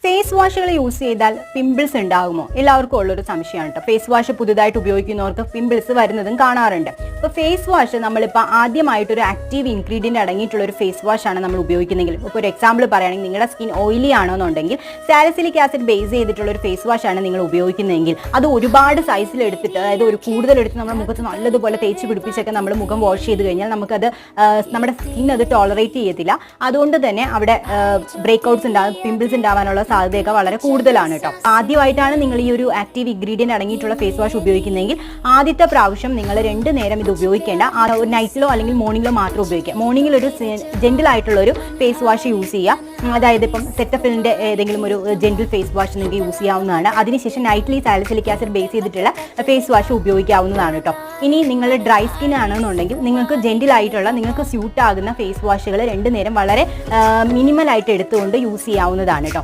Face വാഷുകൾ use ചെയ്താൽ pimples ഉണ്ടാകുമോ? എല്ലാവർക്കും ഉള്ളൊരു സംശയമാണ് കേട്ടോ. ഫേസ് വാഷ് പുതുതായിട്ട് ഉപയോഗിക്കുന്നവർക്ക് പിമ്പിൾസ് വരുന്നതും കാണാറുണ്ട്. അപ്പോൾ ഫേസ് വാഷ് നമ്മളിപ്പോൾ ആദ്യമായിട്ടൊരു ആക്റ്റീവ് ഇൻഗ്രീഡിയൻറ്റ് അടങ്ങിയിട്ടുള്ള ഒരു ഫേസ് വാഷാണ് നമ്മൾ ഉപയോഗിക്കുന്നതെങ്കിൽ, ഇപ്പോൾ ഒരു എക്സാമ്പിൾ പറയുകയാണെങ്കിൽ നിങ്ങളുടെ സ്കിൻ ഓയിലി ആണെന്നുണ്ടെങ്കിൽ സാലിസിലിക് ആസിഡ് ബേസ് ചെയ്തിട്ടുള്ള ഒരു ഫേസ് വാഷാണ് നിങ്ങൾ ഉപയോഗിക്കുന്നതെങ്കിൽ അത് ഒരുപാട് സൈസിൽ എടുത്തിട്ട്, അതായത് ഒരു കൂടുതലെടുത്ത് നമ്മുടെ മുഖത്ത് നല്ലതുപോലെ തേച്ച് പിടിപ്പിച്ചൊക്കെ നമ്മൾ മുഖം വാഷ് ചെയ്ത് കഴിഞ്ഞാൽ നമുക്കത് നമ്മുടെ സ്കിൻ അത് ടോളറേറ്റ് ചെയ്യത്തില്ല. അതുകൊണ്ട് തന്നെ അവിടെ ബ്രേക്ക്ഔട്ട്സ് ഉണ്ടാകും, പിമ്പിൾസ് ഉണ്ടാവാനുള്ള സാധ്യതയൊക്കെ വളരെ കൂടുതലാണ് കേട്ടോ. ആദ്യമായിട്ടാണ് നിങ്ങൾ ഈ ഒരു ആക്റ്റീവ് ഇൻഗ്രീഡിയൻറ്റ് അടങ്ങിയിട്ടുള്ള ഫേസ് വാഷ് ഉപയോഗിക്കുന്നതെങ്കിൽ ആദ്യത്തെ പ്രാവശ്യം നിങ്ങൾ 2 നേരം ഇത് ഉപയോഗിക്കേണ്ട. നൈറ്റിലോ അല്ലെങ്കിൽ മോർണിംഗിലോ മാത്രം ഉപയോഗിക്കുക. മോർണിംഗിൽ ഒരു ജെന്റിൽ ആയിട്ടുള്ള ഒരു ഫേസ് വാഷ് യൂസ് ചെയ്യുക. അതായത് ഇപ്പം സെറ്റഫിലിൻ്റെ ഏതെങ്കിലും ഒരു ജെന്റിൽ ഫേസ് വാഷ് നിങ്ങൾക്ക് യൂസ് ചെയ്യാവുന്നതാണ്. അതിനുശേഷം നൈറ്റ്ലി സാലിസിലിക് ആസിഡ് ബേസ് ചെയ്തിട്ടുള്ള ഫേസ് വാഷ് ഉപയോഗിക്കാവുന്നതാണ് കേട്ടോ. ഇനി നിങ്ങൾ ഡ്രൈ സ്കിൻ ആണെന്നുണ്ടെങ്കിൽ നിങ്ങൾക്ക് ജെന്റിൽ ആയിട്ടുള്ള, നിങ്ങൾക്ക് സ്യൂട്ട് ആകുന്ന ഫേസ് വാഷുകൾ 2 നേരം വളരെ മിനിമലായിട്ട് എടുത്തുകൊണ്ട് യൂസ് ചെയ്യാവുന്നതാണ് കേട്ടോ.